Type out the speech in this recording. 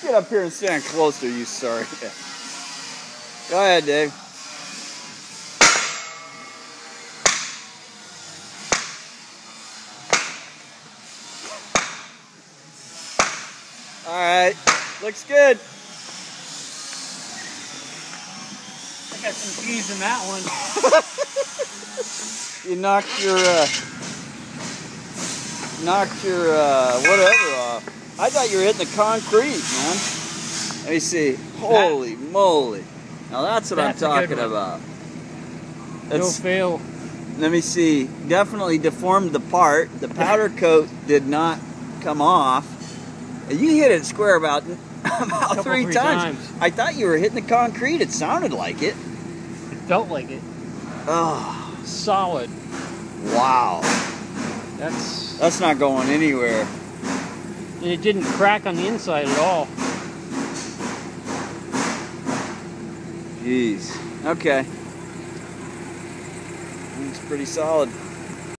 get up here and stand closer, you sorry. Go ahead, Dave. All right, looks good. I got some keys in that one. You knocked your whatever off. I thought you were hitting the concrete, man. Let me see. Holy moly! Now that's what I'm talking about. No fail. Let me see. Definitely deformed the part. The powder coat did not come off. You hit it square about 3 times. I thought you were hitting the concrete. It sounded like it. It felt like it. Oh, solid. Wow. That's not going anywhere. And it didn't crack on the inside at all. Jeez. Okay. Looks pretty solid.